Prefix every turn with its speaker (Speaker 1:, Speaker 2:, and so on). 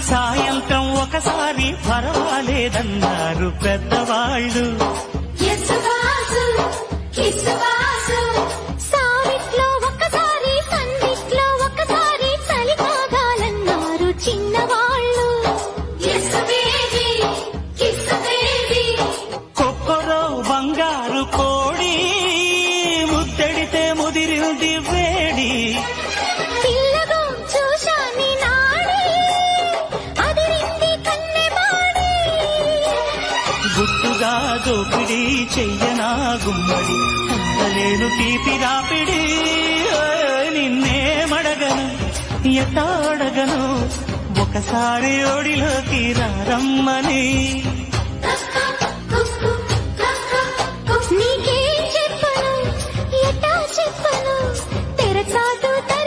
Speaker 1: సాయంత్రం ఒకసారి పర్వాలేదన్నారు పెద్దవాళ్ళు.
Speaker 2: సావిట్లో ఒకసారి సందిట్లో ఒకసారి చలి కాగాలన్నారు చిన్నవాళ్ళు.
Speaker 1: కొక్కరో బంగారు కోడి ముద్దడితే ముదిరింది వేడి.
Speaker 2: పిల్లగో చూశాని నాడి అదిరింది కన్నెమాడి.
Speaker 1: గుట్టుగా దోపిడి చెయ్యనా గుమ్మడి అందలేను తీపి రాపిడి. నిన్నేమడగను ఎట్టాడగను ఒకసారి ఒడిలోకి రమ్మని.